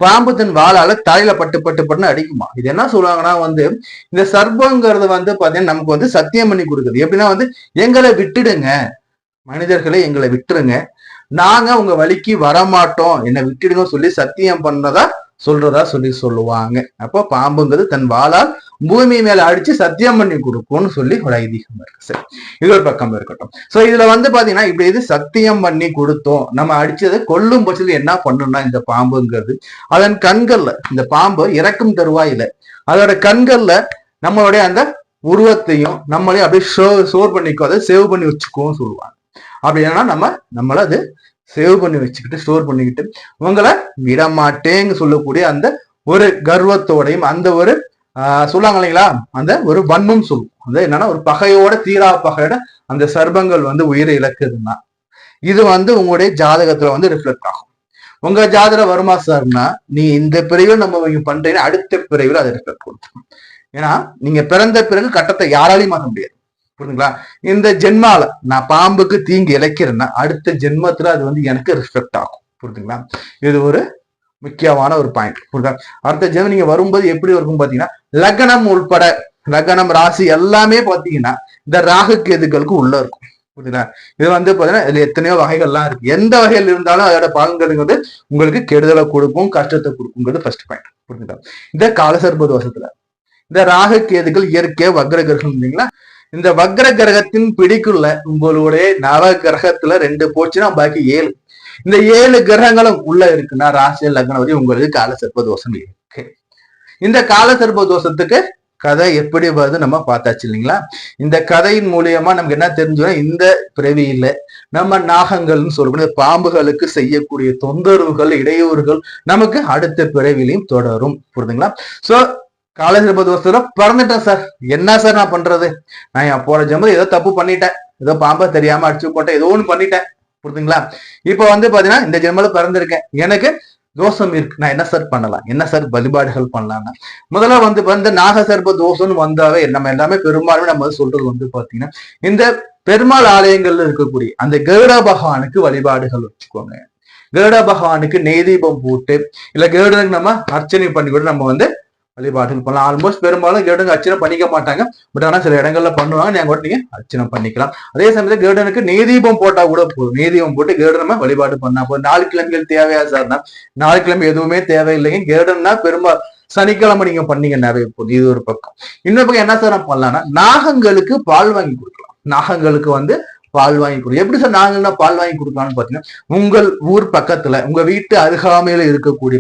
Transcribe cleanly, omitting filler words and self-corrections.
பாம்பு தன் வாளால தலையில பட்டு பட்டு பட்டுன்னு அடிக்குமா. இது என்ன சொல்லுவாங்கன்னா வந்து இந்த சர்ப்பங்கிறது வந்து பாத்தீங்கன்னா நமக்கு வந்து சத்தியம் பண்ணி கொடுக்குது. எப்படின்னா வந்து எங்களை விட்டுடுங்க, மனிதர்களை எங்களை விட்டுருங்க, நாங்க உங்க வழிக்கு வரமாட்டோம், என்னை விட்டுடுங்க சொல்லி சத்தியம் பண்றதா சொல்லுவாங்க. அப்போ பாம்புங்கிறது தன் வாளால் பூமி மேல அடிச்சு சத்தியம் பண்ணி கொடுக்கும்னு சொல்லி ஒரு ஐதீகம் இருக்கு. சரி, இது ஒரு பக்கம் இருக்கட்டும். சோ இதுல வந்து பாத்தீங்கன்னா இப்படி இது சத்தியம் பண்ணி கொடுத்தோம், நம்ம அடிச்சதை கொல்லும் பட்சத்துல என்ன பண்ணணும்னா இந்த பாம்புங்கிறது அதன் கண்கள்ல, இந்த பாம்பு இறக்கும் தருவாயில அதோட கண்கள்ல நம்மளுடைய அந்த உருவத்தையும் நம்மளையும் அப்படியே ஸ்டோர் பண்ணிக்கோ, அதை சேவ் பண்ணி வச்சுக்கோன்னு சொல்லுவாங்க. அப்படி ஏன்னா நம்மள அது சேவ் பண்ணி வச்சுக்கிட்டு ஸ்டோர் பண்ணிக்கிட்டு உங்களை விடமாட்டேங்க சொல்லக்கூடிய அந்த ஒரு கர்வத்தோடையும் அந்த ஒரு சொல்லுவாங்க இல்லைங்களா, அந்த ஒரு வன்மம் சொல்லும். அது என்னன்னா ஒரு பகையோட தீரா பகையோட அந்த சர்ப்பங்கள் வந்து உயிரை இழக்குதுன்னா இது வந்து உங்களுடைய ஜாதகத்துல வந்து ரிஃப்ளெக்ட் ஆகும். உங்க ஜாதகம் வருமா சார்னா நீ இந்த பிரிவில் நம்ம பண்றீங்கன்னா அடுத்த பிரிவில் அதை ரிஃப்ளெக்ட் கொடுத்துரும். ஏன்னா நீங்க பிறந்த பிறகு கட்டத்தை யாராலையும் மாற்ற முடியாது. புரியுதுங்களா? இந்த ஜென்மால நான் பாம்புக்கு தீங்கு இழைக்கிறேன்னா அடுத்த ஜென்மத்துல அது வந்து எனக்கு ரிஃப்ளெக்ட் ஆகும். புரியுதுங்களா? இது ஒரு முக்கியமான ஒரு பாயிண்ட். புரியுதா? அடுத்த ஜென்மம் நீங்க வரும்போது எப்படி இருக்கும் பாத்தீங்கன்னா லக்னம் உள்பட லக்னம் ராசி எல்லாமே பாத்தீங்கன்னா இந்த ராகு கேதுகளுக்கு உள்ள இருக்கும். புரியுதுங்களா? இது வந்து பாத்தீங்கன்னா இதுல எத்தனையோ வகைகள்லாம் இருக்கு. எந்த வகையில் இருந்தாலும் அதோட பலன்கள் உங்களுக்கு கெடுதலை கொடுக்கும், கஷ்டத்தை கொடுக்குங்கிறது ஃபர்ஸ்ட் பாயிண்ட். புரியுதுங்களா? இந்த காலசர்ப தோஷத்துல இந்த ராகு கேதுகள் இயற்கையா வக்ர கிரகம் இல்லைங்களா, இந்த வக்ர கிரகத்தின் பிடிக்குள்ள உங்களுடைய நவ கிரகத்துல 2 போச்சுன்னா பாக்கி 7. இந்த 7 கிரகங்களும் உள்ள இருக்குன்னா ராசி லக்னம் வரை உங்களுக்கு காலசர்ப தோஷம் இருக்கு. இந்த காலசர்ப தோஷத்துக்கு கதை எப்படி வருது நம்ம பார்த்தாச்சு இல்லைங்களா. இந்த கதையின் மூலியமா நமக்கு என்ன தெரிஞ்சோம்னா இந்த பிறவியில நம்ம நாகங்கள்னு சொல்லக்கூடிய பாம்புகளுக்கு செய்யக்கூடிய தொந்தரவுகள் இடையூறுகள் நமக்கு அடுத்த பிறவிலையும் தொடரும். புரியுதுங்களா? சோ காலசர்ப தோஷத்துல பிறந்துட்டேன் சார், என்ன சார் நான் பண்றது, நான் என் போற ஜென்மம் ஏதோ தப்பு பண்ணிட்டேன், ஏதோ பாம்பை தெரியாம அடிச்சு போட்டேன், ஏதோ ஒண்ணு பண்ணிட்டேன். புரியுதுங்களா? இப்ப வந்து பாத்தீங்கன்னா இந்த ஜென்மல பிறந்திருக்கேன், எனக்கு தோஷம் இருக்கு, நான் என்ன சார் பண்ணலாம், என்ன சார் வழிபாடுகள் பண்ணலாம்னா முதல்ல வந்து நாகசர்ப தோஷம்னு வந்தாவே நம்ம எல்லாமே பெரும்பாலுமே நம்ம சொல்றது வந்து பாத்தீங்கன்னா இந்த பெருமாள் ஆலயங்கள்ல இருக்கக்கூடிய அந்த கருட பகவானுக்கு வழிபாடுகள் வச்சுக்கோங்க. கருட பகவானுக்கு நெய் தீபம் போட்டு இல்ல கருடனுக்கு நம்ம அர்ச்சனை பண்ணி கூட நம்ம வந்து வழிபாடுகள் பண்ணலாம். ஆல்மோஸ்ட் பெரும்பாலும் கருடனுக்கு அர்ச்சனை பண்ணிக்க மாட்டாங்க, பட் ஆனா சில இடங்கள்ல பண்ணுவாங்க, நீங்க கூட நீங்க அர்ச்சனை பண்ணிக்கலாம். அதே சமயத்துல கருடனுக்கு நெய் தீபம் போட்டா கூட போதும், நெய் தீபம் போட்டு கருடன் நம்ம வழிபாடு பண்ணா போதும். 4 கிழமைகள் தேவையா சார்னா 4 கிழமை எதுவுமே தேவையில்லைங்க. கருடன்னா பெரும்பாலும் சனிக்கிழமை நீங்க பண்ணீங்கன்னாவே போதும். இது ஒரு பக்கம். இன்னொரு பக்கம் என்ன சார் பண்ணலாம்னா நாகங்களுக்கு பால் வாங்கி கொடுக்கலாம். நாகங்களுக்கு வந்து பால் வாங்கி கொடுக்கும். எப்படி சார் நாகங்கள்னா பால் வாங்கி கொடுக்கலாம்னு பாத்தீங்கன்னா உங்கள் ஊர் பக்கத்துல உங்க வீட்டு அருகாமையில இருக்கக்கூடிய